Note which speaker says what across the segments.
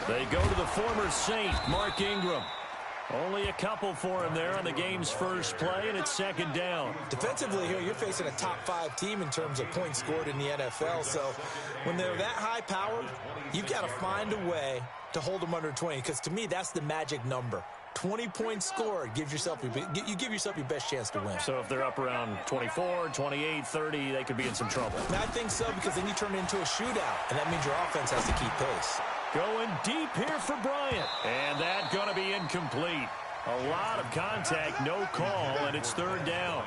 Speaker 1: They go to the former Saint, Mark Ingram. Only a couple for him there on the game's first play, and it's second down.
Speaker 2: Defensively here, you're facing a top-5 team in terms of points scored in the NFL. So when they're that high-powered, you've got to find a way to hold them under 20, because to me, that's the magic number. 20 points scored gives yourself you give yourself your best chance to win.
Speaker 1: So if they're up around 24, 28, 30, they could be in some trouble.
Speaker 2: And I think so, because then you turn it into a shootout, and that means your offense has to keep pace.
Speaker 1: Going deep here for Bryant. And that going to be incomplete. A lot of contact, no call, and it's third down.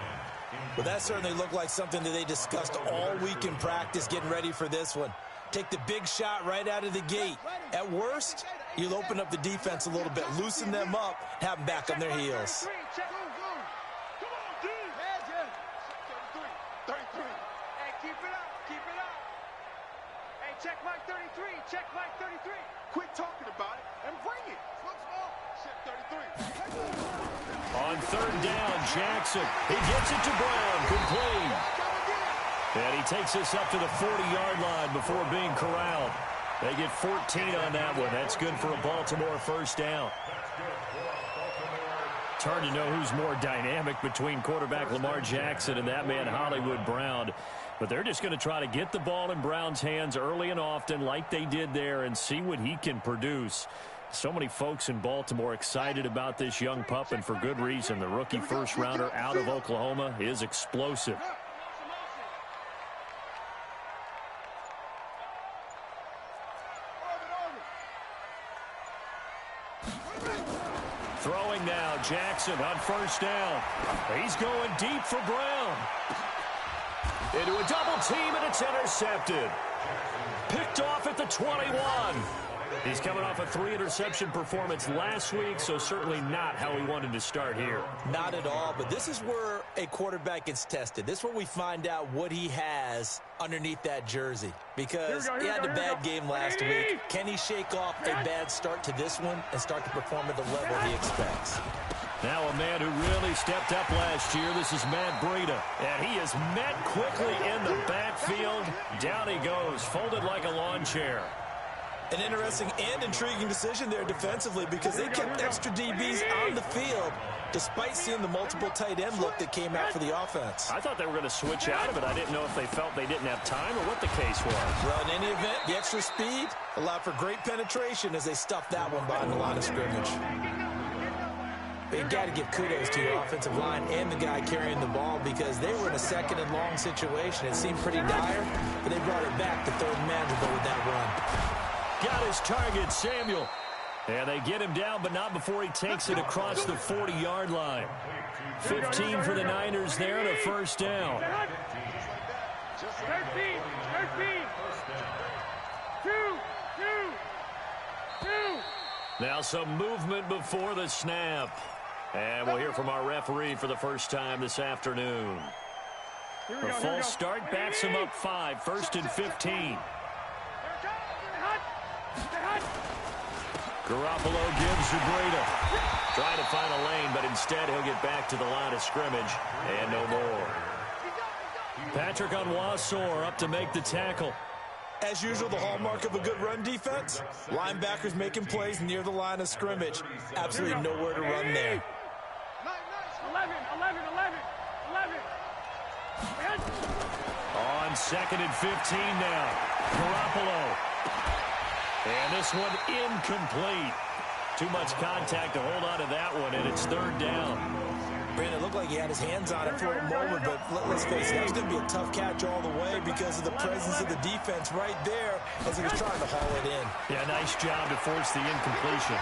Speaker 2: Well, that certainly looked like something that they discussed all week in practice, getting ready for this one. Take the big shot right out of the gate. At worst, you'll open up the defense a little bit, loosen them up, have them back on their heels.
Speaker 3: Check Mike 33. Check Mike 33. Quit talking about it and bring it. Looks small. Check 33.
Speaker 1: On third down, Jackson. He gets it to Brown. Complete. And he takes us up to the 40-yard line before being corralled. They get 14 on that one. That's good for a Baltimore first down. It's hard to know who's more dynamic between quarterback Lamar Jackson and that man Hollywood Brown. But they're just going to try to get the ball in Brown's hands early and often like they did there and see what he can produce. So many folks in Baltimore excited about this young pup, and for good reason. The rookie first-rounder out of Oklahoma is explosive. Throwing now, Jackson on first down. He's going deep for Brown. Into a double team, and it's intercepted. Picked off at the 21. He's coming off a 3-interception performance last week, so certainly not how he wanted to start here.
Speaker 2: Not at all, but this is where a quarterback gets tested. This is where we find out what he has underneath that jersey, because he had a bad game last week. Can he shake off a bad start to this one and start to perform at the level he expects?
Speaker 1: Now a man who really stepped up last year. This is Matt Breida. And he is met quickly in the backfield. Down he goes, folded like a lawn chair.
Speaker 2: An interesting and intriguing decision there defensively, because they kept extra DBs on the field despite seeing the multiple tight end look that came out for the offense.
Speaker 1: I thought they were going to switch out of it. I didn't know if they felt they didn't have time or what the case was.
Speaker 2: Well, in any event, the extra speed allowed for great penetration as they stuffed that one behind the line of scrimmage. You've got to give kudos to your offensive line and the guy carrying the ball, because they were in a second and long situation. It seemed pretty dire, but they brought it back to third and manageable with that run.
Speaker 1: Got his target, Samuel. And they get him down, but not before he takes it across the 40-yard line. 15 for the Niners there and a first down.
Speaker 3: 13. 2.
Speaker 1: Now some movement before the snap. And we'll hear from our referee for the first time this afternoon. The false start backs him up 5, first and 15. Garoppolo gives to Breida. Trying to find a lane, but instead he'll get back to the line of scrimmage. And no more. Patrick Onwuasor up to make the tackle.
Speaker 2: As usual, the hallmark of a good run defense, linebackers making plays near the line of scrimmage. Absolutely nowhere to run there.
Speaker 3: 11.
Speaker 1: On second and 15 now. Garoppolo. And this one incomplete. Too much contact to hold on to that one, and it's third down.
Speaker 2: Brandon, it looked like he had his hands on it for a moment, but let's face it, that was going to be a tough catch all the way because of the presence of the defense right there as he was trying to haul it in.
Speaker 1: Yeah, nice job to force the incompletion.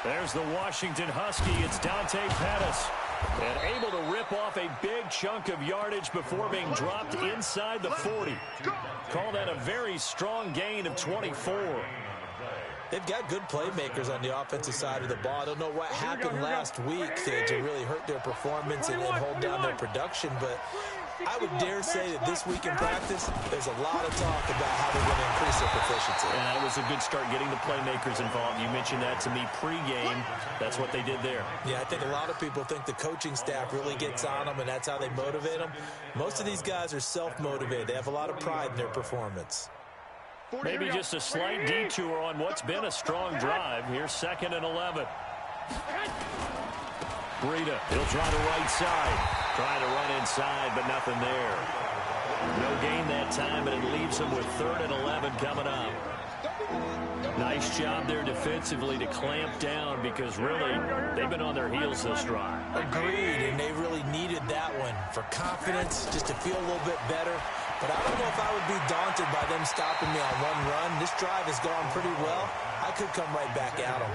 Speaker 1: There's the Washington Husky. It's Dante Pettis. And able to rip off a big chunk of yardage before being dropped inside the 40. Call that a very strong gain of 24.
Speaker 2: They've got good playmakers on the offensive side of the ball. I don't know what happened last week to really hurt their performance and hold down their production, but I would dare say that this week in practice, there's a lot of talk about how they're going to increase their proficiency.
Speaker 1: And that was a good start getting the playmakers involved. You mentioned that to me pregame. That's what they did there.
Speaker 2: Yeah, I think a lot of people think the coaching staff really gets on them, and that's how they motivate them. Most of these guys are self-motivated. They have a lot of pride in their performance.
Speaker 1: Maybe just a slight detour on what's been a strong drive. Here's 2nd and 11. Breida, he'll try the right side. Trying to run inside, but nothing there. No gain that time, and it leaves him with 3rd and 11 coming up. Nice job there defensively to clamp down because, really, they've been on their heels this drive.
Speaker 2: Agreed, and they really needed that one for confidence, just to feel a little bit better. But I don't know if I would be daunted by them stopping me on one run. This drive has gone pretty well. I could come right back at them.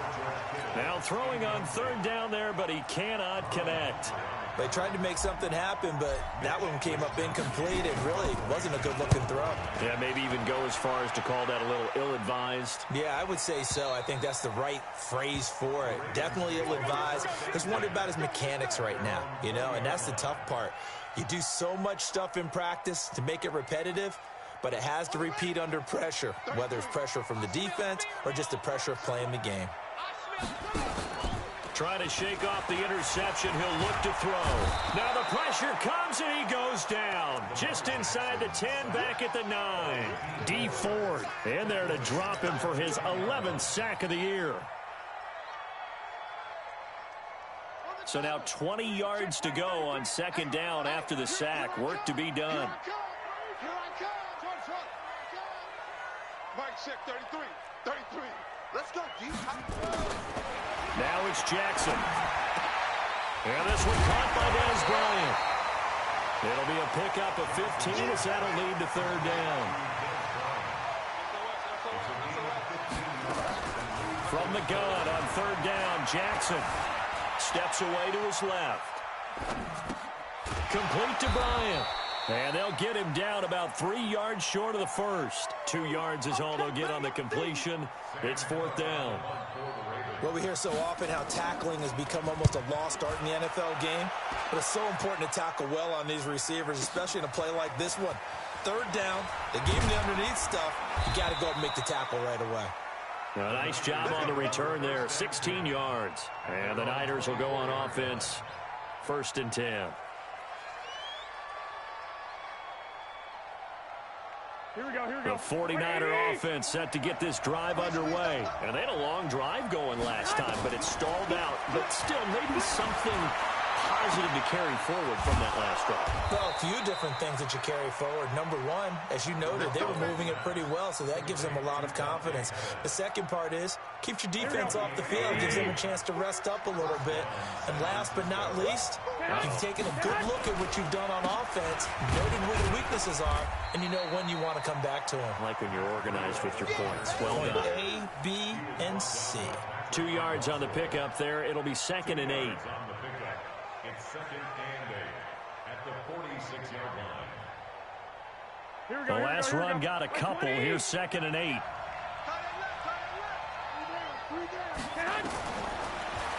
Speaker 1: Now throwing on 3rd down there, but he cannot connect.
Speaker 2: They tried to make something happen, but that one came up incomplete. It really wasn't a good-looking throw.
Speaker 1: Yeah, maybe even go as far as to call that a little ill-advised.
Speaker 2: Yeah, I would say so. I think that's the right phrase for it. Definitely ill-advised. Just wondered about his mechanics right now, you know, and that's the tough part. You do so much stuff in practice to make it repetitive, but it has to repeat under pressure, whether it's pressure from the defense or just the pressure of playing the game.
Speaker 1: Trying to shake off the interception. He'll look to throw. Now the pressure comes and he goes down. Just inside the 10, back at the 9. D Ford in there to drop him for his 11th sack of the year. So now 20 yards to go on 2nd down after the sack. Work to be done.
Speaker 3: Here I come. Mike check 33. 33. Let's go, D.
Speaker 1: Now it's Jackson. And this one caught by Dez Bryant. It'll be a pickup of 15 as that'll lead to 3rd down. From the gun on 3rd down, Jackson steps away to his left. Complete to Bryant. And they'll get him down about 3 yards short of the first. 2 yards is all they'll get on the completion. It's 4th down.
Speaker 2: Well, we hear so often how tackling has become almost a lost art in the NFL game. But it's so important to tackle well on these receivers, especially in a play like this one. 3rd down, they gave him the underneath stuff. You got to go and make the tackle right away.
Speaker 1: A nice job on the return there, 16 yards. And the Niners will go on offense, 1st and 10.
Speaker 3: Here we go.
Speaker 1: The 49er offense set to get this drive underway. And they had a long drive going last time, but it stalled out. But still, maybe something positive to carry forward from that last drive.
Speaker 2: Well, a few different things that you carry forward. Number one, as you noted, they were moving it pretty well, so that gives them a lot of confidence. The second part is, keeps your defense off the field, gives them a chance to rest up a little bit. And last but not least, you've taken a good look at what you've done on offense, noted where the weaknesses are, and you know when you want to come back to them.
Speaker 1: I like when you're organized with your points. Well done.
Speaker 2: A, B, and C.
Speaker 1: 2 yards on the pickup there. It'll be 2nd and 8.
Speaker 4: It's 2nd and 8 at the 46-yard line.
Speaker 1: The last run got a couple. Here's 2nd and 8.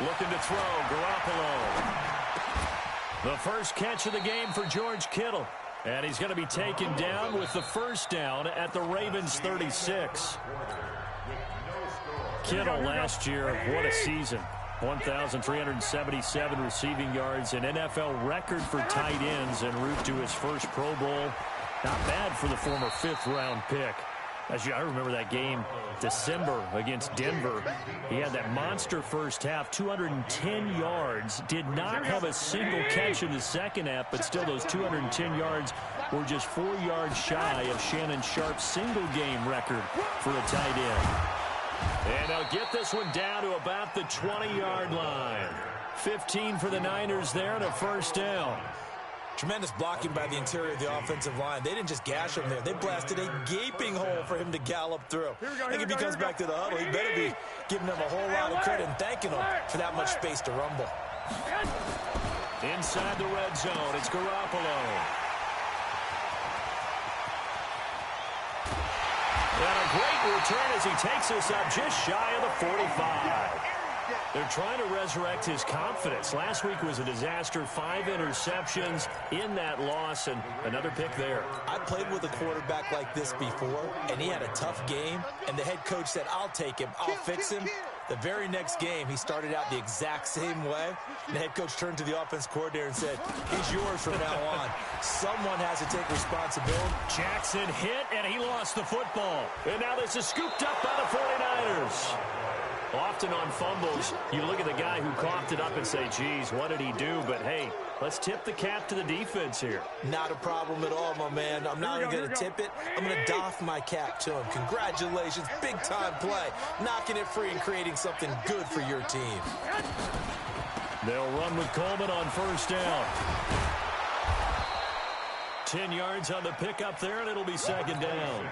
Speaker 1: Looking to throw, Garoppolo. The first catch of the game for George Kittle. And he's going to be taken down with the 1st down at the Ravens 36. Kittle last year, what a season. 1,377 receiving yards, an NFL record for tight ends en route to his first Pro Bowl. Not bad for the former 5th-round pick. I remember that game, December against Denver. He had that monster first half, 210 yards. Did not have a single catch in the second half, but still those 210 yards were just 4 yards shy of Shannon Sharp's single-game record for a tight end. And they'll get this one down to about the 20-yard line. 15 for the Niners there and a 1st down.
Speaker 2: Tremendous blocking by the interior of the offensive line. They didn't just gash him there. They blasted a gaping hole for him to gallop through. I think if he comes back to the huddle, he better be giving them a whole lot of credit and thanking them for that much space to rumble.
Speaker 1: Inside the red zone, it's Garoppolo. And a great return as he takes us up just shy of the 45. They're trying to resurrect his confidence. Last week was a disaster. 5 interceptions in that loss, and another pick there.
Speaker 2: I played with a quarterback like this before, and he had a tough game, and the head coach said, I'll take him, I'll fix him. The very next game, he started out the exact same way. And the head coach turned to the offense coordinator and said, he's yours from now on. Someone has to take responsibility.
Speaker 1: Jackson hit, and he lost the football. And now this is scooped up by the 49ers. Often on fumbles, you look at the guy who coughed it up and say, geez, what did he do? But, hey, let's tip the cap to the defense here.
Speaker 2: Not a problem at all, my man. I'm not even going to tip it. I'm going to doff my cap to him. Congratulations. Big-time play. Knocking it free and creating something good for your team.
Speaker 1: They'll run with Coleman on first down. 10 yards on the pickup there, and it'll be second down.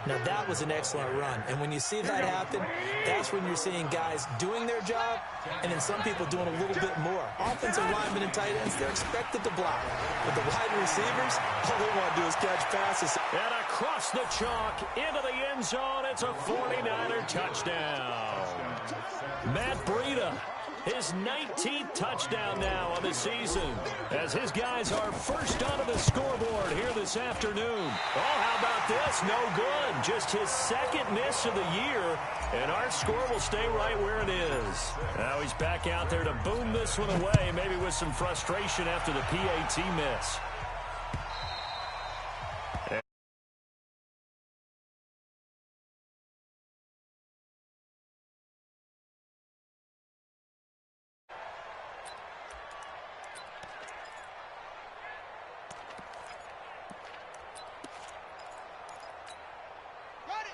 Speaker 2: Now, that was an excellent run. And when you see that happen, that's when you're seeing guys doing their job and then some people doing a little bit more. Offensive linemen and tight ends, they're expected to block. But the wide receivers, all they want to do is catch passes.
Speaker 1: And across the chalk, into the end zone, it's a 49er touchdown. Matt Breida, his 19th touchdown now on the season, as his guys are first onto the scoreboard here this afternoon. Oh, how about this? No good. Just his second miss of the year, and our score will stay right where it is. Now he's back out there to boom this one away, maybe with some frustration after the PAT miss.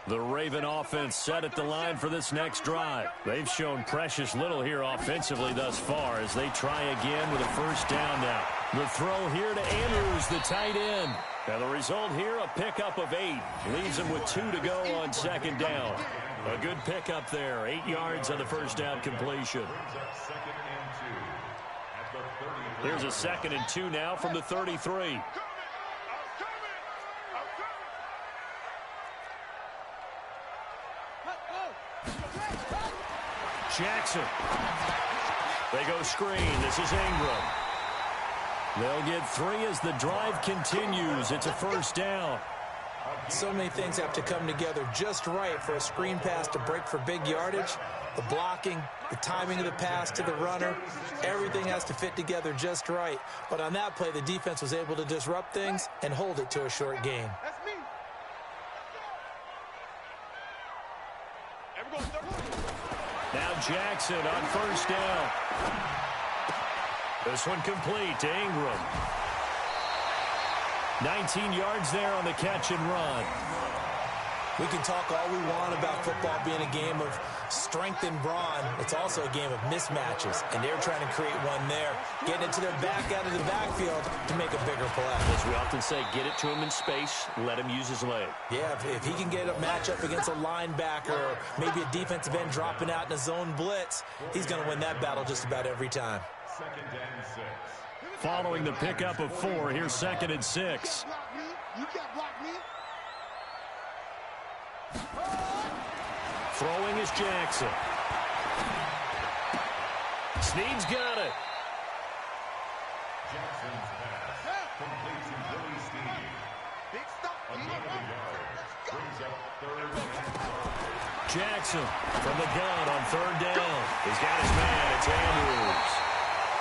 Speaker 1: The Raven offense set at the line for this next drive. They've shown precious little here offensively thus far as they try again with a first down now. The throw here to Andrews, the tight end. Now the result here, a pickup of 8. Leaves him with 2 to go on second down. A good pickup there. 8 yards on the first down completion. Here's a 2nd and 2 now from the 33. Jackson. They go screen. This is Ingram. They'll get 3 as the drive continues. It's a first down.
Speaker 2: So many things have to come together just right for a screen pass to break for big yardage. The blocking, the timing of the pass to the runner, everything has to fit together just right. But on that play, the defense was able to disrupt things and hold it to a short gain.
Speaker 1: Now Jackson on first down. This one complete to Ingram. 19 yards there on the catch and run.
Speaker 2: We can talk all we want about football being a game of strength and brawn. It's also a game of mismatches, and they're trying to create one there, getting it to their back out of the backfield to make a bigger play.
Speaker 1: As we often say, get it to him in space, let him use his leg.
Speaker 2: Yeah, if he can get a matchup against a linebacker or maybe a defensive end dropping out in a zone blitz, he's going to win that battle just about every time.
Speaker 1: Following the pickup of 4, here's 2nd and 6.
Speaker 3: You can't block me.
Speaker 1: Throwing is Jackson. Snead's got it.
Speaker 4: Jackson's pass complete to Willie Snead.
Speaker 3: Big stop.
Speaker 4: Brings up 3rd and 10.
Speaker 1: Jackson from the gun on 3rd down. He's got his man. It's Andrews.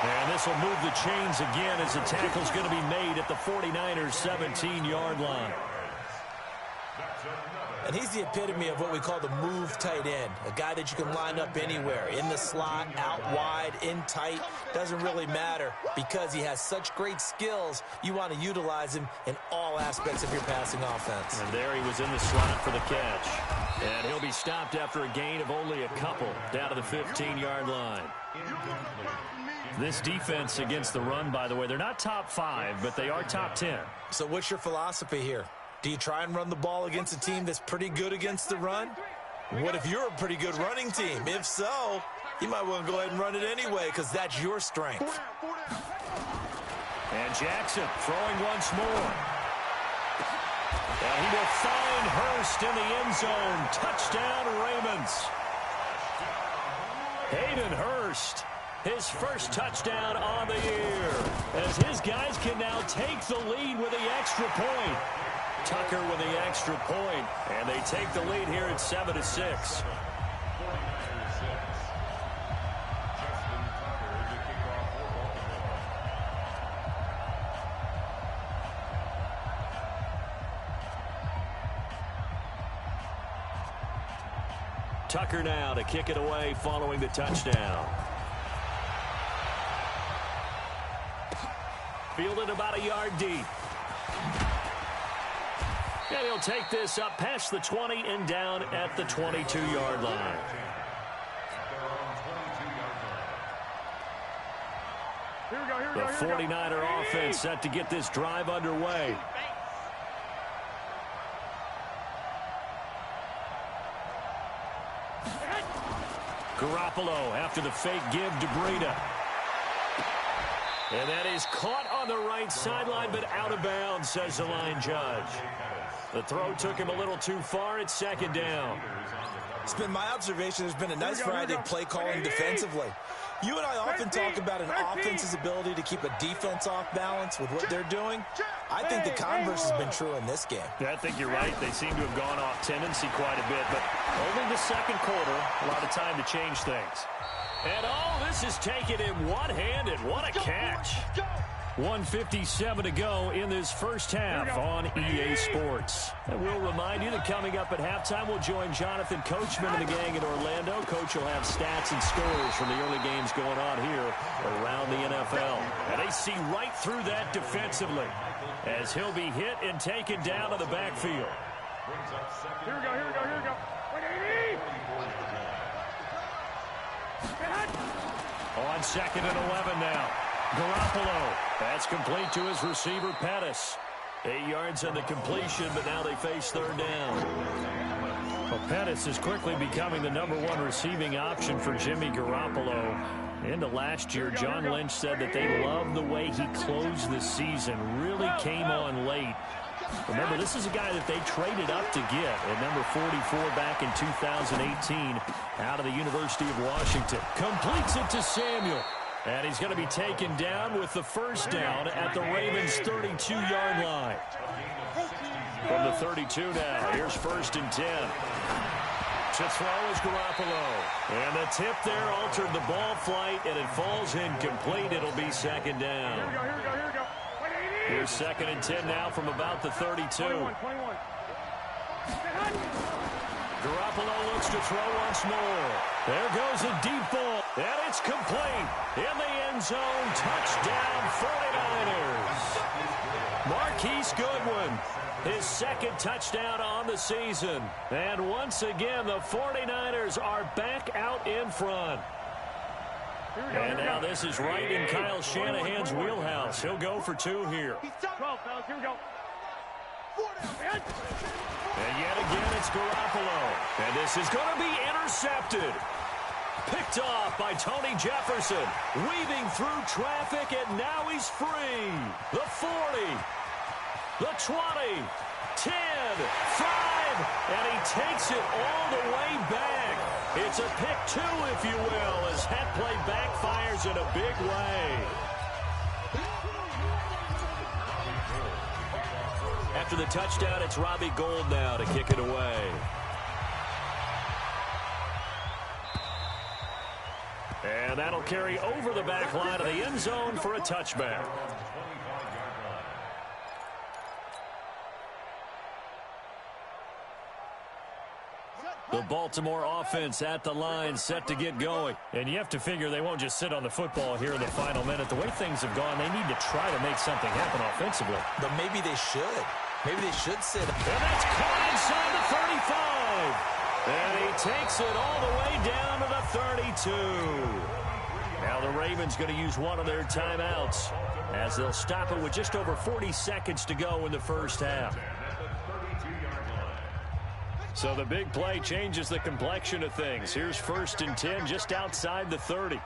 Speaker 1: And this will move the chains again as the tackle's going to be made at the 49ers' 17-yard line.
Speaker 2: And he's the epitome of what we call the move tight end, a guy that you can line up anywhere, in the slot, out wide, in tight, doesn't really matter because he has such great skills. You want to utilize him in all aspects of your passing offense.
Speaker 1: And there he was in the slot for the catch. And he'll be stopped after a gain of only a couple down to the 15-yard line. This defense against the run, by the way, they're not top 5, but they are top 10.
Speaker 2: So what's your philosophy here? Do you try and run the ball against a team that's pretty good against the run? What if you're a pretty good running team? If so, you might want to go ahead and run it anyway because that's your strength.
Speaker 1: And Jackson throwing once more. And he will find Hurst in the end zone. Touchdown, Ravens. Hayden Hurst, his first touchdown on the year, as his guys can now take the lead with the extra point. Tucker with the extra point, and they take the lead here at 7-6. Tucker now to kick it away following the touchdown. Fielded about a yard deep. And he'll take this up past the 20 and down at the 22-yard line. The 49er offense set to get this drive underway. Garoppolo after the fake give to Breida. And that is caught on the right sideline, but out of bounds, says the line judge. The throw took him a little too far. It's second down.
Speaker 2: It's been my observation there's been a nice variety of play calling defensively. You and I often talk about an offense's ability to keep a defense off balance with what they're doing. I think the converse has been true in this game.
Speaker 1: Yeah, I think you're right. They seem to have gone off tendency quite a bit, but only the second quarter, a lot of time to change things. And this is taken in one-handed. What a catch. 1:57 to go in this first half on EA Sports. And we'll remind you that coming up at halftime, we'll join Jonathan Coachman and the gang in Orlando. Coach will have stats and scores from the early games going on here around the NFL. And they see right through that defensively as he'll be hit and taken down to the backfield.
Speaker 3: Here we go. 180.
Speaker 1: On second and 11 now. Garoppolo. That's complete to his receiver, Pettis. 8 yards on the completion, but now they face third down. Well, Pettis is quickly becoming the #1 receiving option for Jimmy Garoppolo. Into last year, John Lynch said that they loved the way he closed the season. Really came on late. Remember, this is a guy that they traded up to get at number 44 back in 2018 out of the University of Washington. Completes it to Samuel. And he's going to be taken down with the first down at the Ravens' 32-yard line. From the 32 now, here's 1st and 10. To throw is Garoppolo. And the tip there altered the ball flight, and it falls incomplete. It'll be second down.
Speaker 3: Here we go.
Speaker 1: Here's 2nd and 10 now from about the 32.
Speaker 3: 21.
Speaker 1: Garoppolo looks to throw once more. There goes a deep ball, and it's complete. In the end zone, touchdown 49ers. Marquise Goodwin, his 2nd touchdown on the season. And once again, the 49ers are back out in front. And now this is right in Kyle Shanahan's wheelhouse. He'll go for 2 here.
Speaker 3: 12, fellas. Here we go.
Speaker 1: And yet again, it's Garoppolo. And this is going to be intercepted. Picked off by Tony Jefferson. Weaving through traffic, and now he's free. The 40. The 20. 10. 5. And he takes it all the way back. It's a pick 2, if you will, as that play backfires in a big way. After the touchdown, it's Robbie Gould now to kick it away. And that'll carry over the back line of the end zone for a touchback. The Baltimore offense at the line, set to get going. And you have to figure they won't just sit on the football here in the final minute. The way things have gone, they need to try to make something happen offensively.
Speaker 2: But maybe they should. Maybe they should sit.
Speaker 1: And that's caught inside the 35. And he takes it all the way down to the 32. Now the Ravens going to use one of their timeouts as they'll stop it with just over 40 seconds to go in the first half. So the big play changes the complexion of things. Here's 1st and 10 just outside the 30.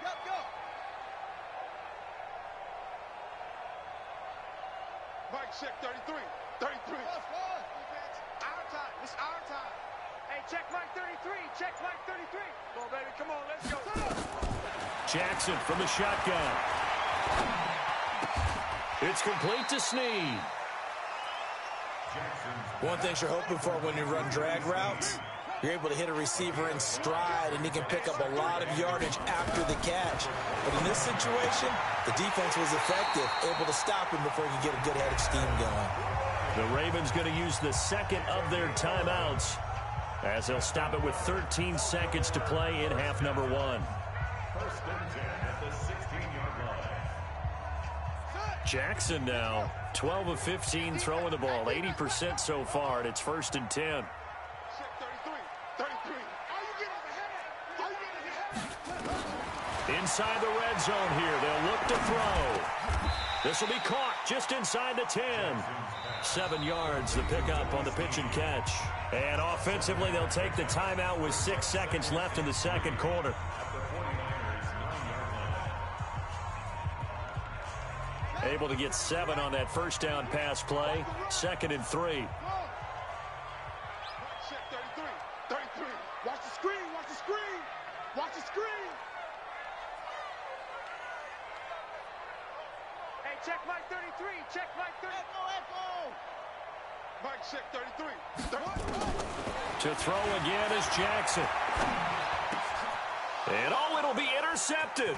Speaker 3: Go. Mike, check 33. 33. Our time. It's our time. Hey, check Mike 33. Check Mike 33. Come on, baby. Come on. Let's go.
Speaker 1: Jackson from the shotgun. It's complete to Snead.
Speaker 2: One thing you're hoping for when you run drag routes, You're able to hit a receiver in stride, and he can pick up a lot of yardage after the catch. But in this situation, the defense was effective, able to stop him before he could get a good head of steam going.
Speaker 1: The Ravens going to use the second of their timeouts as they'll stop it with 13 seconds to play in half number 1.
Speaker 4: First and 10 at the 16-yard line.
Speaker 1: Jackson now, 12 of 15 throwing the ball, 80% so far, and it's first and 10. Inside the red zone here, they'll look to throw. This will be caught just inside the 10. 7 yards, the pickup on the pitch and catch. And offensively, they'll take the timeout with 6 seconds left in the second quarter. Able to get 7 on that first down pass play. 2nd and 3.
Speaker 3: Check 33. 33. Watch the screen. Watch the screen. Watch the screen. Hey, check Mike 33. Check Mike 33. Echo. Mike, check 33.
Speaker 1: To throw again is Jackson. And it'll be intercepted.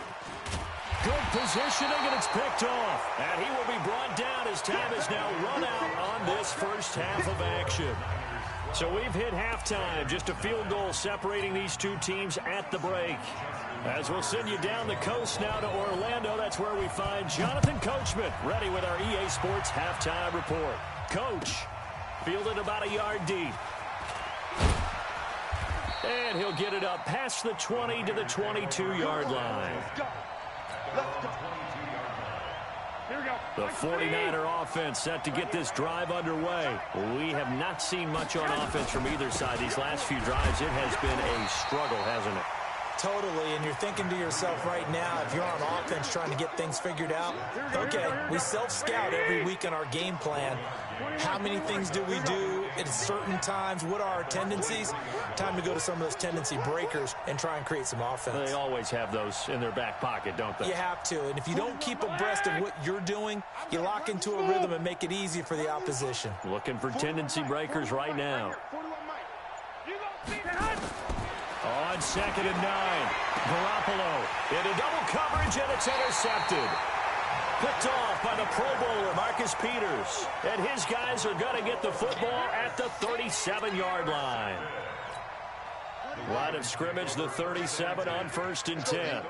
Speaker 1: Good positioning, and it's picked off. And he will be brought down as time is now run out on this first half of action. So we've hit halftime, just a field goal separating these two teams at the break. As we'll send you down the coast now to Orlando, that's where we find Jonathan Coachman, ready with our EA Sports halftime report. Coach, fielded about a yard deep. And he'll get it up past the 20 to the 22-yard line. The 49er offense set to get this drive underway. We have not seen much on offense from either side. These last few drives, it has been a struggle, hasn't it?
Speaker 2: Totally, and you're thinking to yourself right now, if you're on offense trying to get things figured out, okay, we self-scout every week in our game plan. How many things do we do at certain times? What are our tendencies? Time to go to some of those tendency breakers and try and create some offense.
Speaker 1: They always have those in their back pocket, don't they?
Speaker 2: You have to, and if you don't keep abreast of what you're doing, you lock into a rhythm and make it easy for the opposition.
Speaker 1: Looking for tendency breakers right now. On 2nd and 9, Garoppolo into double coverage, and it's intercepted. Picked off by the Pro Bowler, Marcus Peters. And his guys are going to get the football at the 37-yard line. Line of scrimmage, the 37 on 1st and 10.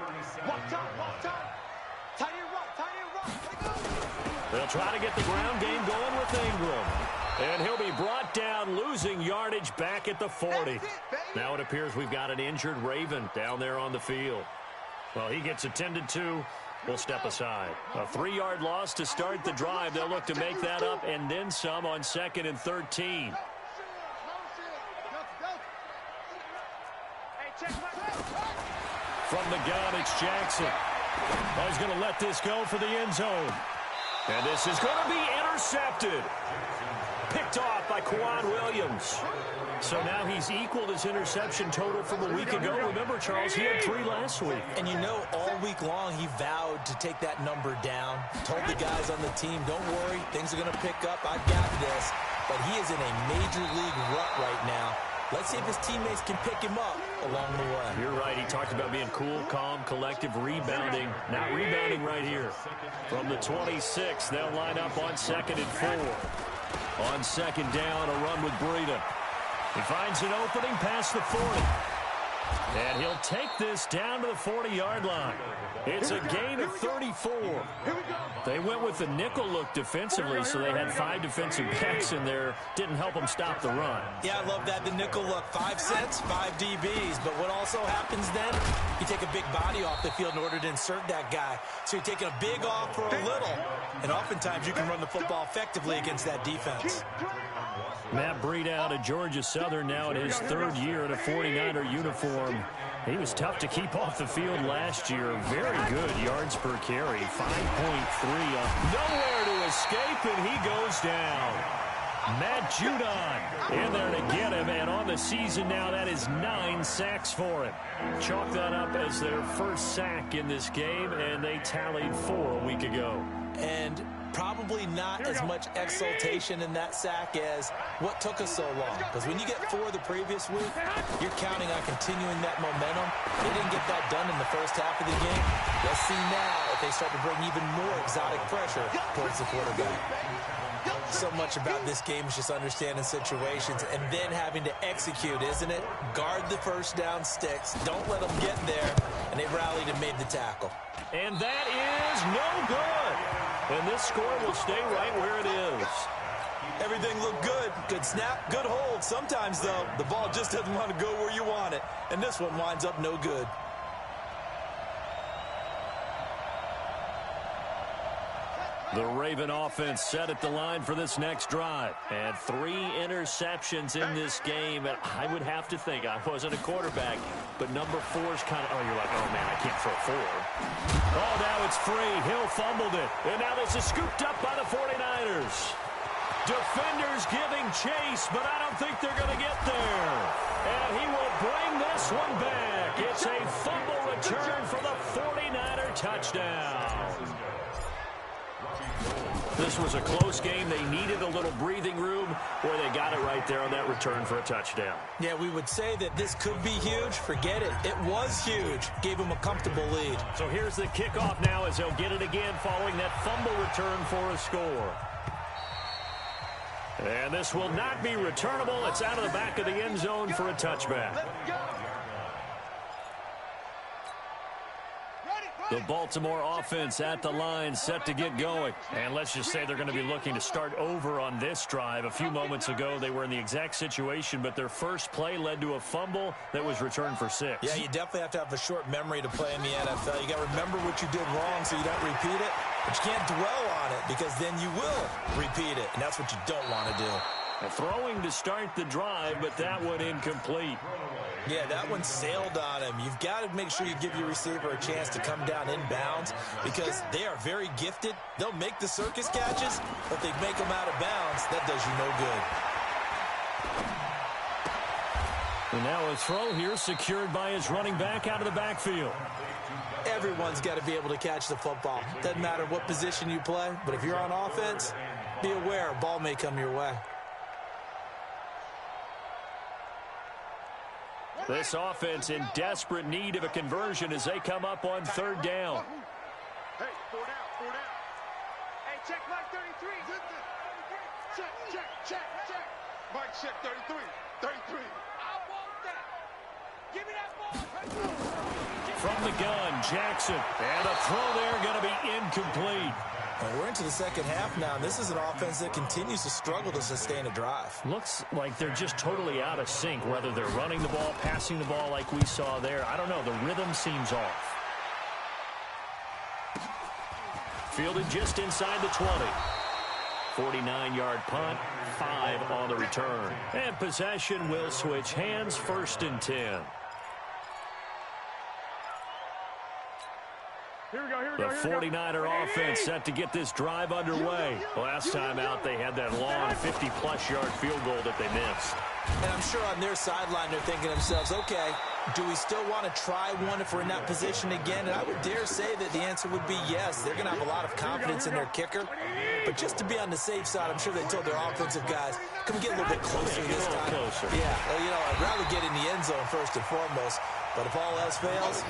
Speaker 1: They'll try to get the ground game going with Ingram. And he'll be brought down, losing yardage back at the 40. Now it appears we've got an injured Raven down there on the field. Well, he gets attended to. We'll step aside. A 3-yard loss to start the drive. They'll look to make that up and then some on 2nd and 13. From the gun, it's Jackson. Oh, he's going to let this go for the end zone. And this is going to be intercepted. Picked off by Kwan Williams. So now he's equaled his interception total from a week ago. Remember, Charles, he had 3 last week.
Speaker 2: And you know, all week long he vowed to take that number down. Told the guys on the team, don't worry, things are going to pick up. I've got this. But he is in a major league rut right now. Let's see if his teammates can pick him up along the way.
Speaker 1: You're right. He talked about being cool, calm, collective, rebounding. Not rebounding right here. From the 26, they'll line up on 2nd and 4. On 2nd down, a run with Breida. He finds an opening past the 40. And he'll take this down to the 40-yard line. It's a gain of 34. They went with the nickel look defensively, so they had 5 defensive backs in there. Didn't help them stop the run.
Speaker 2: Yeah, I love that, the nickel look. 5 sets, 5 DBs. But what also happens then, you take a big body off the field in order to insert that guy. So you're taking a big off for a little. And oftentimes you can run the football effectively against that defense.
Speaker 1: Matt Breida out of Georgia Southern now in his 3rd year in a 49er uniform. He was tough to keep off the field last year. Very good yards per carry, 5.3 up. Nowhere to escape, and he goes down. Matt Judon in there to get him, and on the season now, that is 9 sacks for him. Chalk that up as their first sack in this game, and they tallied 4 a week ago.
Speaker 2: And probably not as much exultation in that sack as what took us so long. Because when you get 4 the previous week, you're counting on continuing that momentum. They didn't get that done in the first half of the game. Let's see now if they start to bring even more exotic pressure towards the quarterback. So much about this game is just understanding situations and then having to execute, isn't it? Guard the first down sticks. Don't let them get there. And they rallied and made the tackle.
Speaker 1: And that is no good. And this score will stay right where it is.
Speaker 2: Everything looked good. Good snap, good hold. Sometimes, though, the ball just doesn't want to go where you want it. And this one winds up no good.
Speaker 1: The Raven offense set at the line for this next drive. And 3 interceptions in this game. And I would have to think, I wasn't a quarterback, but number 4's kind of, oh, you're like, oh, man, I can't throw 4. Oh, now it's free. Hill fumbled it. And now this is scooped up by the 49ers. Defenders giving chase, but I don't think they're going to get there. And he will bring this one back. It's a fumble return for the 49er touchdown. This was a close game. They needed a little breathing room where they got it right there on that return for a touchdown.
Speaker 2: Yeah, we would say that this could be huge. Forget it. It was huge. Gave them a comfortable lead.
Speaker 1: So here's the kickoff now as they'll get it again following that fumble return for a score. And this will not be returnable. It's out of the back of the end zone for a touchback. The Baltimore offense at the line, set to get going. And let's just say they're going to be looking to start over on this drive. A few moments ago, they were in the exact situation, but their first play led to a fumble that was returned for 6.
Speaker 2: Yeah, you definitely have to have a short memory to play in the NFL. You got to remember what you did wrong so you don't repeat it. But you can't dwell on it because then you will repeat it, and that's what you don't want to do.
Speaker 1: Throwing to start the drive, but that one incomplete.
Speaker 2: Yeah, that one sailed on him. You've got to make sure you give your receiver a chance to come down inbounds because they are very gifted. They'll make the circus catches, but they make them out of bounds. That does you no good.
Speaker 1: And now a throw here secured by his running back out of the backfield.
Speaker 2: Everyone's got to be able to catch the football. Doesn't matter what position you play, but if you're on offense, be aware a ball may come your way.
Speaker 1: This offense in desperate need of a conversion as they come up on 3rd down.
Speaker 3: Hey, 4 down. Hey, check Mike 33. Check. Mike, check 33. I want that. Give me that ball.
Speaker 1: From the gun, Jackson. And a throw there going to be incomplete.
Speaker 2: And we're into the second half now, and this is an offense that continues to struggle to sustain a drive.
Speaker 1: Looks like they're just totally out of sync, whether they're running the ball, passing the ball like we saw there. I don't know. The rhythm seems off. Fielded just inside the 20. 49-yard punt, 5 on the return. And possession will switch hands, 1st and 10. The 49er offense set to get this drive underway. Last time out, they had that long 50-plus yard field goal that they missed.
Speaker 2: And I'm sure on their sideline they're thinking to themselves, okay, do we still want to try one if we're in that position again? And I would dare say that the answer would be yes. They're going to have a lot of confidence in their kicker. But just to be on the safe side, I'm sure they told their offensive guys, come get a little bit closer this time. Yeah, well, I'd rather get in the end zone first and foremost. But if all else fails,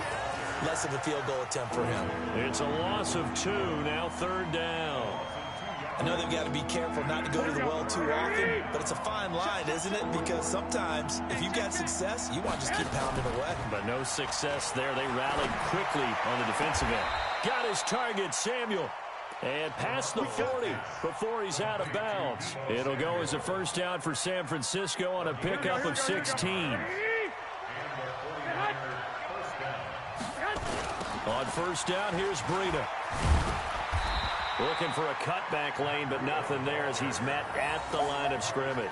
Speaker 2: less of a field goal attempt for him.
Speaker 1: It's a loss of 2, now 3rd down.
Speaker 2: I know they've got to be careful not to go to the well too often, but it's a fine line, isn't it? Because sometimes, if you've got success, you want to just keep pounding away.
Speaker 1: But no success there. They rallied quickly on the defensive end. Got his target, Samuel. And past the 40 before he's out of bounds. It'll go as a 1st down for San Francisco on a pickup of 16. On 1st down, here's Breida. Looking for a cutback lane, but nothing there as he's met at the line of scrimmage.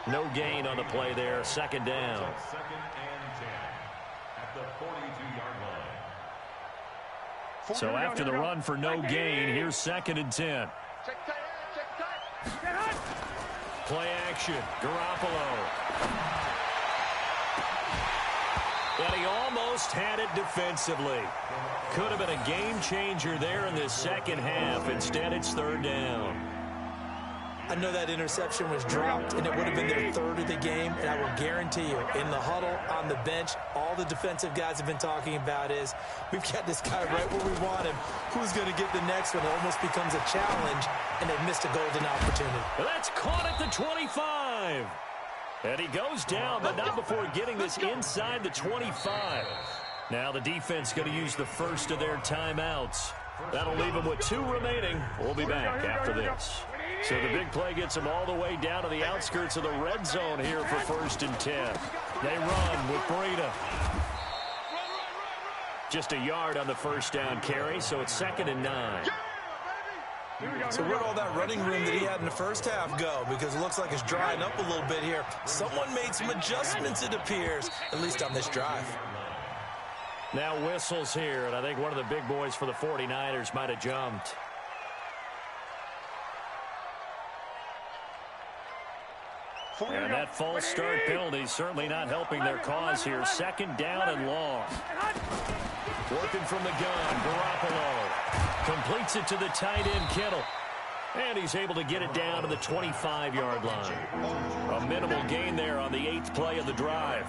Speaker 1: No gain on the play there. 2nd down.
Speaker 4: 2nd and 10 at the 42-yard line.
Speaker 1: So after the run for no gain, here's 2nd and 10. Play action. Garoppolo. And he almost had it defensively. Could have been a game changer there in this second half. Instead, it's third down.
Speaker 2: I know that interception was dropped, and it would have been their third of the game, and I will guarantee you, in the huddle, on the bench, all the defensive guys have been talking about is, we've got this guy right where we want him. Who's going to get the next one? It almost becomes a challenge, and they've missed a golden opportunity.
Speaker 1: That's caught at the 25. And he goes down, but not before getting this inside the 25. Now the defense going to use the first of their timeouts. That'll leave them with 2 remaining. We'll be back after this. So the big play gets them all the way down to the outskirts of the red zone here for 1st and 10. They run with Breida. Just a yard on the first down carry, so it's 2nd and 9.
Speaker 2: So where'd all that running room that he had in the first half go? Because it looks like it's drying up a little bit here. Someone made some adjustments, it appears, at least on this drive.
Speaker 1: Now whistles here, and I think one of the big boys for the 49ers might have jumped. And that false start penalty certainly not helping their cause here. 2nd down and long. Working from the gun, Garoppolo completes it to the tight end, Kittle. And he's able to get it down to the 25-yard line. A minimal gain there on the 8th play of the drive.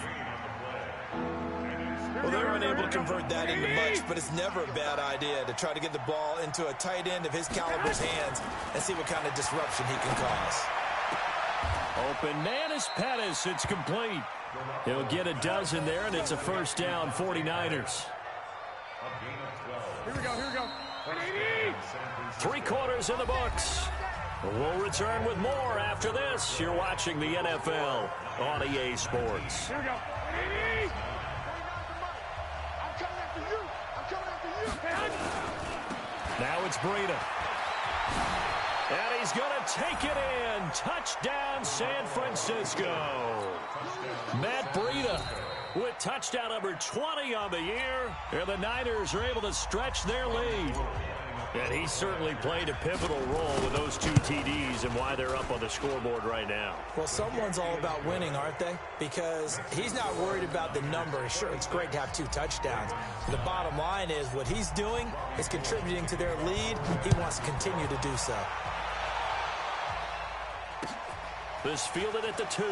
Speaker 2: Well, they were unable to convert that into much, but it's never a bad idea to try to get the ball into a tight end of his caliber's hands and see what kind of disruption he can cause.
Speaker 1: Open man is Pettis. It's complete. He'll get a dozen there, and it's a first down, 49ers.
Speaker 3: Here we go.
Speaker 1: 3 quarters in the books. We'll return with more after this. You're watching the NFL on EA Sports.
Speaker 3: Here we go. I'm coming after you.
Speaker 1: Now it's Breida. And he's going to take it in. Touchdown, San Francisco. Matt Breida with touchdown number 20 on the year. And the Niners are able to stretch their lead. And he certainly played a pivotal role with those 2 TDs and why they're up on the scoreboard right now.
Speaker 2: Well, someone's all about winning, aren't they? Because he's not worried about the number. Sure, it's great to have 2 touchdowns. The bottom line is what he's doing is contributing to their lead. He wants to continue to do so.
Speaker 1: This fielded at the 2.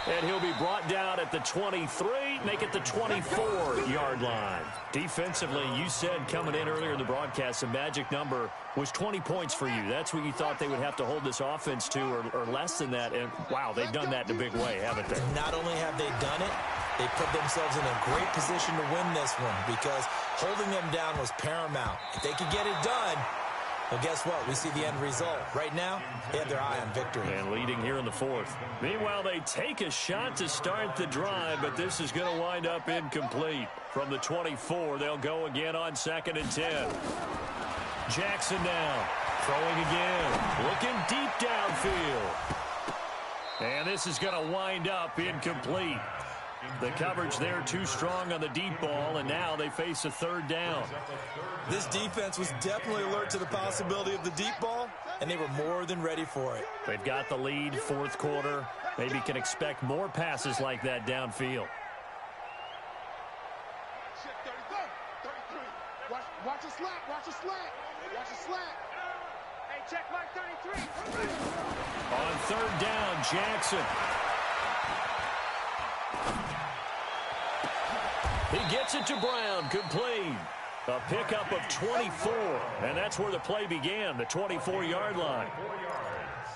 Speaker 1: And he'll be brought down at the 23, make it the 24-yard line. Defensively, you said coming in earlier in the broadcast, the magic number was 20 points for you. That's what you thought they would have to hold this offense to, or less than that. And, wow, they've done that in a big way, haven't they?
Speaker 2: Not only have they done it, they put themselves in a great position to win this one because holding them down was paramount. If they could get it done, well, guess what? We see the end result. Right now, they have their eye on victory.
Speaker 1: And leading here in the 4th. Meanwhile, they take a shot to start the drive, but this is going to wind up incomplete. From the 24, they'll go again on 2nd and 10. Jackson now, throwing again, looking deep downfield. And this is going to wind up incomplete. The coverage there too strong on the deep ball, and now they face a 3rd down.
Speaker 2: This defense was definitely alert to the possibility of the deep ball, and they were more than ready for it.
Speaker 1: They've got the lead, 4th quarter. Maybe can expect more passes like that downfield.
Speaker 3: Check 33. Watch a slant. Hey, check Mike 33.
Speaker 1: On 3rd down, Jackson. He gets it to Brown, complete. A pickup of 24, and that's where the play began, the 24-yard line.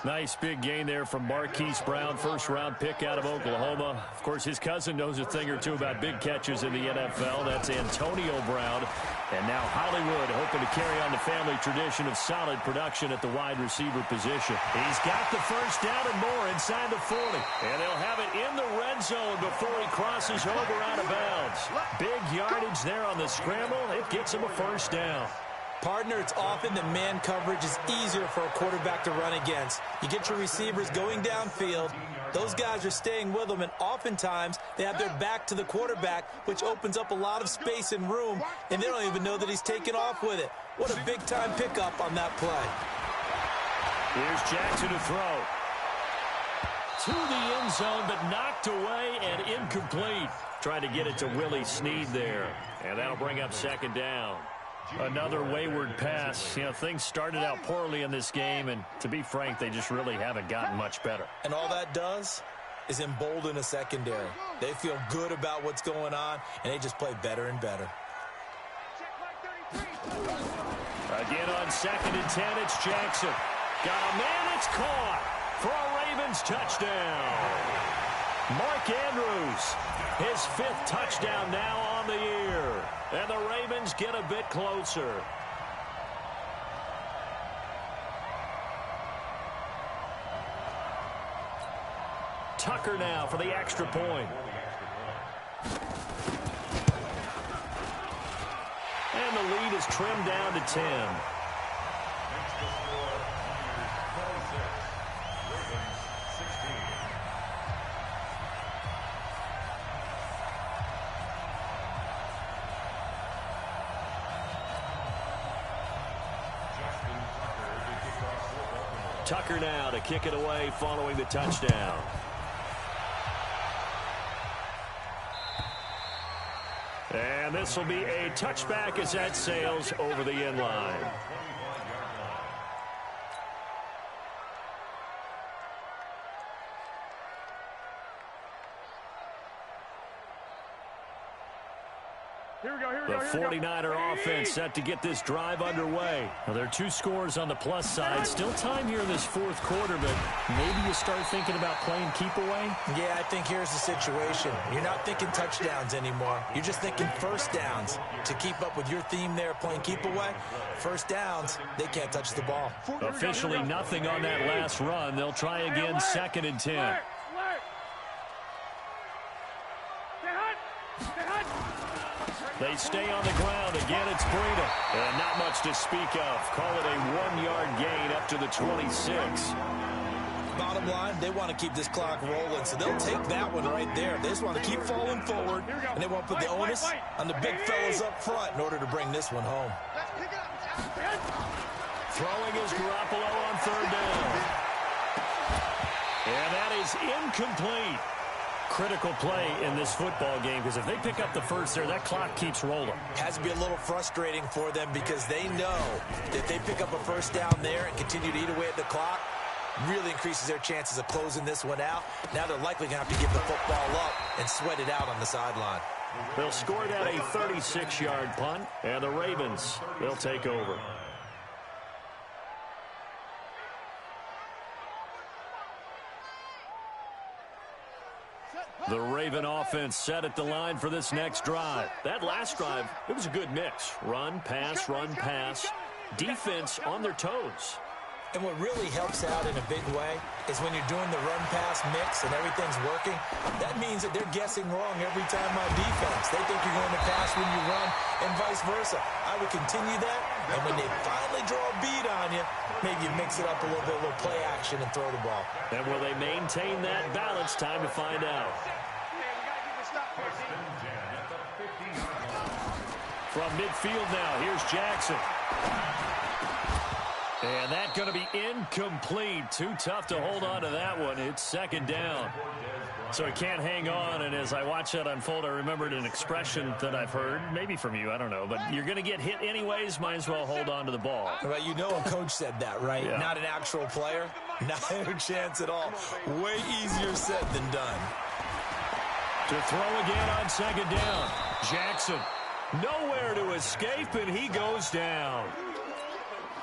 Speaker 1: Nice big gain there from Marquise Brown, first-round pick out of Oklahoma. Of course, his cousin knows a thing or two about big catches in the NFL. That's Antonio Brown. And now Hollywood hoping to carry on the family tradition of solid production at the wide receiver position. He's got the first down and more inside the 40. And they'll have it in the red zone before he crosses over out of bounds. Big yardage there on the scramble. It gets him a first down.
Speaker 2: Partner, it's often that man coverage is easier for a quarterback to run against. You get your receivers going downfield. Those guys are staying with them, and oftentimes they have their back to the quarterback, which opens up a lot of space and room, and they don't even know that he's taken off with it. What a big-time pickup on that play.
Speaker 1: Here's Jackson to throw. To the end zone, but knocked away and incomplete. Trying to get it to Willie Snead there. And that'll bring up second down. Another wayward pass. You know, things started out poorly in this game, and to be frank, they just really haven't gotten much better.
Speaker 2: And all that does is embolden a secondary. They feel good about what's going on, and they just play better and better.
Speaker 1: Again on 2nd and 10, it's Jackson. Got a man, it's caught for a Ravens touchdown. Mark Andrews, his 5th touchdown now on the year. And the Ravens get a bit closer. Tucker now for the extra point. And the lead is trimmed down to 10. Tucker now to kick it away following the touchdown. And this will be a touchback as that sails over the end line. The 49er offense set to get this drive underway. Well, there are 2 scores on the plus side. Still time here in this 4th quarter, but maybe you start thinking about playing keep away?
Speaker 2: Yeah, I think here's the situation. You're not thinking touchdowns anymore. You're just thinking first downs. To keep up with your theme there, playing keep away, first downs, they can't touch the ball.
Speaker 1: Officially nothing on that last run. They'll try again 2nd and 10. They stay on the ground. Again, it's Breida. And not much to speak of. Call it a 1-yard gain up to the 26.
Speaker 2: Bottom line, they want to keep this clock rolling, so they'll take that one right there. They just want to keep falling forward, and they want to put the onus on the big fellas up front in order to bring this one home.
Speaker 1: Throwing is Garoppolo on 3rd down. And that is incomplete. Critical play in this football game, because if they pick up the first there, that clock keeps rolling.
Speaker 2: Has to be a little frustrating for them, because they know that if they pick up a first down there and continue to eat away at the clock, really increases their chances of closing this one out. Now they're likely going to have to give the football up and sweat it out on the sideline.
Speaker 1: They'll score that a 36-yard punt, and the Ravens, they'll take over. The Raven offense set at the line for this next drive. That last drive, it was a good mix. Run, pass, defense on their toes.
Speaker 2: And what really helps out in a big way is when you're doing the run-pass mix and everything's working, that means that they're guessing wrong every time on defense. They think you're going to pass when you run and vice versa. I would continue that, and when they finally draw a beat on you, maybe you mix it up a little bit, a little play action, and throw the ball.
Speaker 1: And will they maintain that balance? Time to find out. From midfield now, here's Jackson. And that's going to be incomplete. Too tough to hold on to that one. It's 2nd down. So he can't hang on, and as I watch that unfold, I remembered an expression that I've heard, maybe from you, I don't know, but you're going to get hit anyways, might as well hold on to the ball.
Speaker 2: Well, you know a coach said that, right? Yeah. Not an actual player. Not a chance at all. Way easier said than done.
Speaker 1: To throw again on 2nd down. Jackson, nowhere to escape, and he goes down.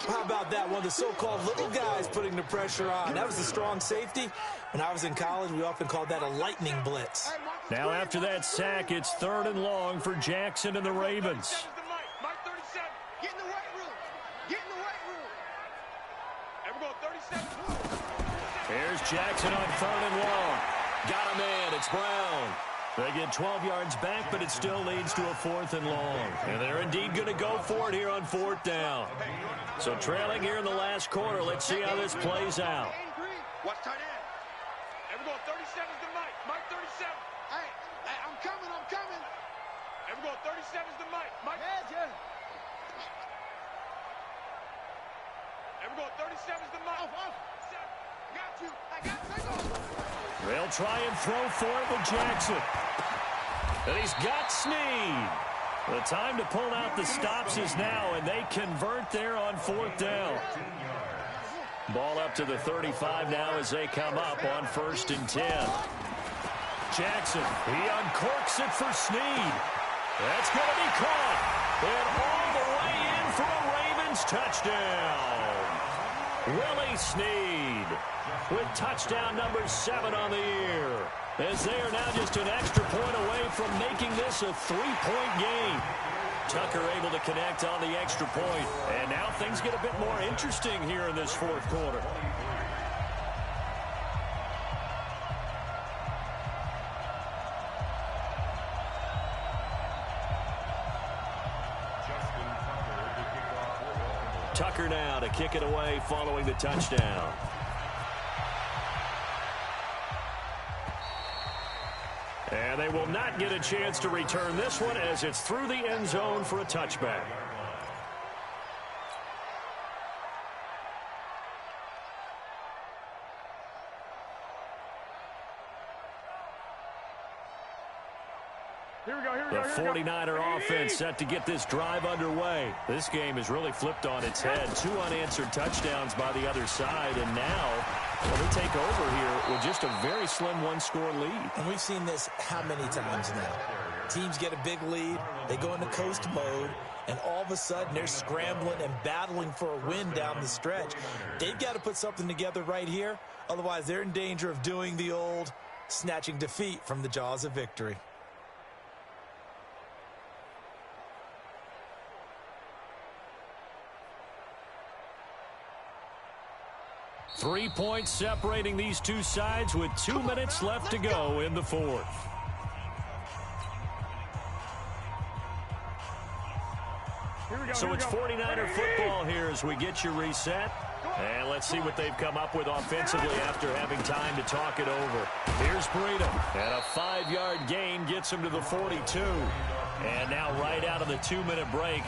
Speaker 2: How about that? One of the so-called little guys putting the pressure on. That was the strong safety. When I was in college, we often called that a lightning blitz.
Speaker 1: Now after that sack, it's 3rd and long for Jackson and the Ravens.
Speaker 3: Mike 37, get in the weight room. Get in the weight room. And we're going 37.
Speaker 1: Here's Jackson on 3rd and long. Got a man. It's Brown. They get 12 yards back, but it still leads to a 4th and long. And they're indeed going to go for it here on 4th down. So trailing here in the last quarter, let's see how this plays out.
Speaker 3: Watch tight end. And we're going 37's to Mike. Mike 37. Hey, I'm coming. And we're going 37's to Mike. Mike. Yeah. And we're going 37's to Mike. Got you. I got you.
Speaker 1: They'll try and throw for it with Jackson. And he's got Snead. The time to pull out the stops is now, and they convert there on 4th down. Ball up to the 35 now as they come up on 1st and 10. Jackson, he uncorks it for Snead. That's going to be caught. And all the way in for a Ravens touchdown. Willie Snead with touchdown number 7 on the year. As they are now just an extra point away from making this a 3-point game. Tucker able to connect on the extra point. And now things get a bit more interesting here in this 4th quarter. Tucker now to kick it away following the touchdown. And they will not get a chance to return this one as it's through the end zone for a touchback. The 49er offense set to get this drive underway. This game has really flipped on its head. 2 unanswered touchdowns by the other side, and now they take over here with just a very slim 1-score lead.
Speaker 2: And we've seen this how many times now? Teams get a big lead, they go into coast mode, and all of a sudden they're scrambling and battling for a win down the stretch. They've got to put something together right here, otherwise they're in danger of doing the old snatching defeat from the jaws of victory.
Speaker 1: 3 points separating these two sides with 2 minutes left to go in the 4th. So it's 49er football here as we get you reset. And let's see what they've come up with offensively after having time to talk it over. Here's Breida. And a 5-yard gain gets him to the 42. And now right out of the 2-minute break,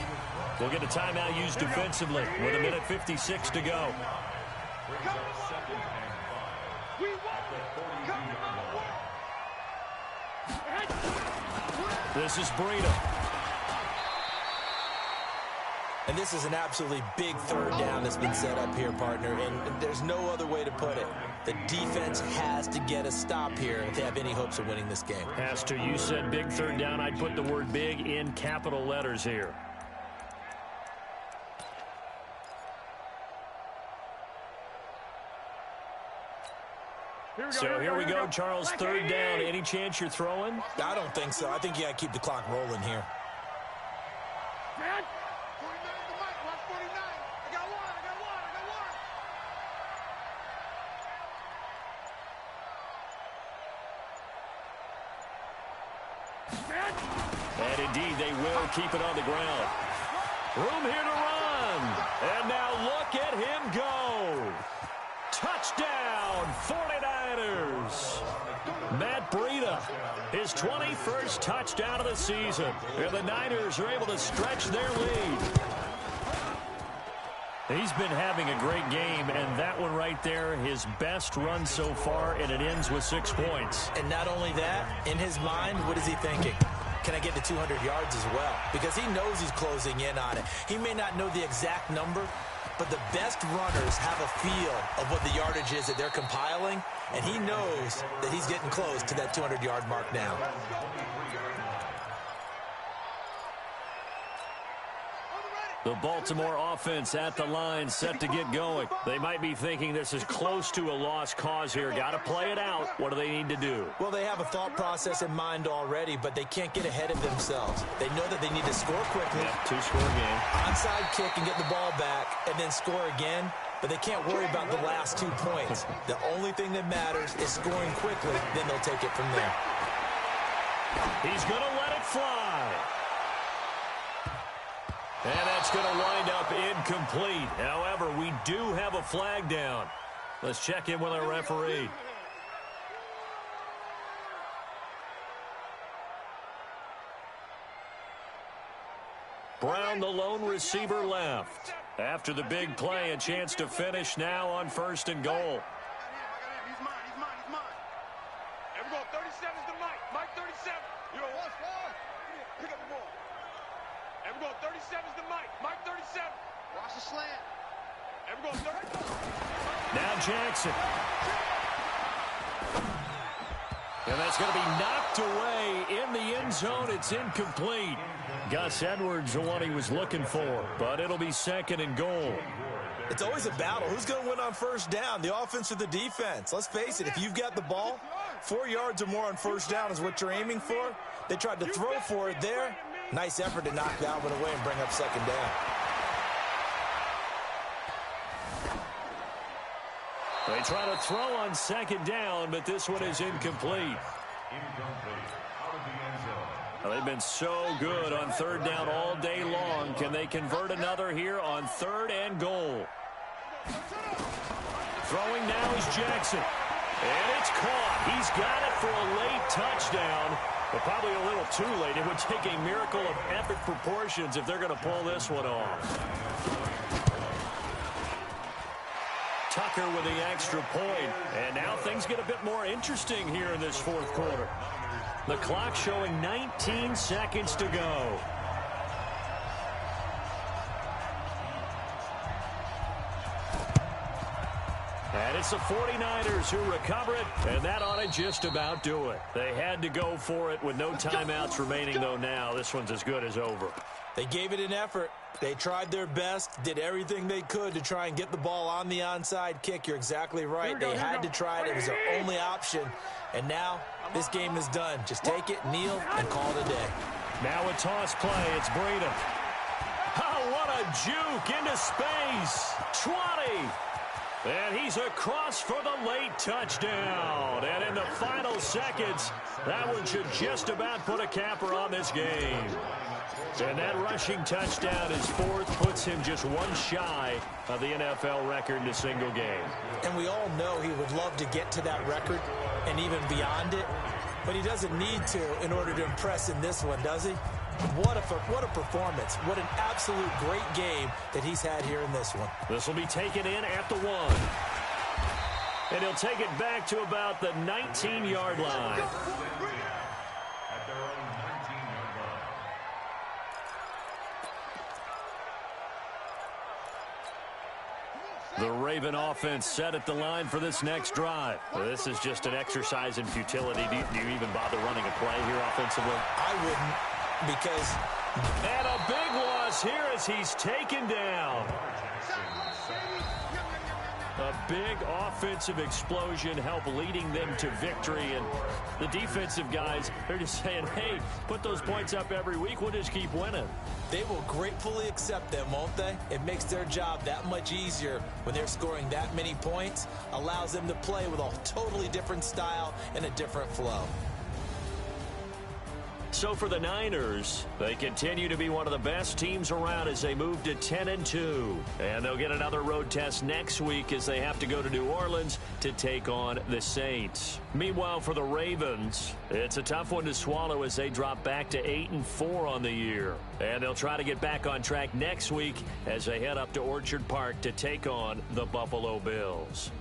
Speaker 1: we'll get a timeout used defensively with 1:56 to go. This is Breida.
Speaker 2: And this is an absolutely big 3rd down that's been set up here, partner, and there's no other way to put it. The defense has to get a stop here if they have any hopes of winning this game.
Speaker 1: Has to. You said big 3rd down. I'd put the word big in capital letters here. So here we go, Charles, 3rd down. Any chance you're throwing?
Speaker 2: I don't think so. I think you got to keep the clock rolling here.
Speaker 1: And indeed, they will keep it on the ground. Room here to run. And now look at him go. Touchdown, 49ers. Matt Breida, his 21st touchdown of the season. And the Niners are able to stretch their lead. He's been having a great game, and that one right there, his best run so far, and it ends with 6 points.
Speaker 2: And not only that, in his mind, what is he thinking? Can I get to 200 yards as well? Because he knows he's closing in on it. He may not know the exact number, but the best runners have a feel of what the yardage is that they're compiling, and he knows that he's getting close to that 200-yard mark now.
Speaker 1: The Baltimore offense at the line, set to get going. They might be thinking this is close to a lost cause here. Got to play it out. What do they need to do?
Speaker 2: Well, they have a thought process in mind already, but they can't get ahead of themselves. They know that they need to score quickly.
Speaker 1: Yeah, 2-score game.
Speaker 2: Onside kick and get the ball back, and then score again. But they can't worry about the last 2 points. The only thing that matters is scoring quickly, then they'll take it from there.
Speaker 1: He's going to let it fly. And that's going to wind up incomplete. However, we do have a flag down. Let's check in with our referee. Brown, the lone receiver, left. After the big play, a chance to finish now on 1st and goal.
Speaker 3: 37's the Mike. Mike 37. You know what's wrong? Pick up the ball. And we're going 37's the Mike. Mike 37. Watch the slant. And we're going 30.
Speaker 1: Now Jackson. And that's going to be knocked away in the end zone. It's incomplete. Gus Edwards, the one he was looking for, but it'll be 2nd and goal.
Speaker 2: It's always a battle. Who's going to win on first down, the offense or the defense? Let's face it, if you've got the ball, 4 yards or more on first down is what you're aiming for. They tried to throw for it there. Nice effort to knock that one away and bring up 2nd down.
Speaker 1: They try to throw on 2nd down, but this one is incomplete. Well, they've been so good on 3rd down all day long. Can they convert another here on 3rd and goal? Throwing now is Jackson. And it's caught. He's got it for a late touchdown, but probably a little too late. It would take a miracle of epic proportions if they're going to pull this one off. Tucker with the extra point. And now things get a bit more interesting here in this 4th quarter. The clock showing 19 seconds to go. And it's the 49ers who recover it, and that ought to just about do it. They had to go for it with no timeouts remaining, though now. This one's as good as over.
Speaker 2: They gave it an effort. They tried their best, did everything they could to try and get the ball on the onside kick. You're exactly right. They had to try it. It was their only option. And now this game is done. Just take it, kneel, and call it a day.
Speaker 1: Now a toss play. It's Breeden. Oh, what a juke into space. 20. And he's across for the late touchdown. And in the final seconds, that one should just about put a capper on this game. And that rushing touchdown, his 4th, puts him just one shy of the NFL record in a single game.
Speaker 2: And we all know he would love to get to that record and even beyond it, but he doesn't need to in order to impress in this one, does he? What a performance. What an absolute great game that he's had here in this one.
Speaker 1: This will be taken in at the 1. And he'll take it back to about the 19-yard line. The Raven offense set at the line for this next drive. Well, this is just an exercise in futility. Do you even bother running a play here offensively?
Speaker 2: I wouldn't, because...
Speaker 1: And a big loss here as he's taken down. A big offensive explosion helped leading them to victory. And the defensive guys, they're just saying, hey, put those points up every week. We'll just keep winning.
Speaker 2: They will gratefully accept them, won't they? It makes their job that much easier when they're scoring that many points. Allows them to play with a totally different style and a different flow.
Speaker 1: So for the Niners, they continue to be one of the best teams around as they move to 10-2. And they'll get another road test next week as they have to go to New Orleans to take on the Saints. Meanwhile, for the Ravens, it's a tough one to swallow as they drop back to 8-4 on the year. And they'll try to get back on track next week as they head up to Orchard Park to take on the Buffalo Bills.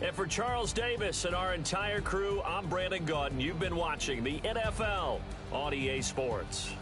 Speaker 1: And for Charles Davis and our entire crew, I'm Brandon Gaudin. You've been watching the NFL on EA Sports.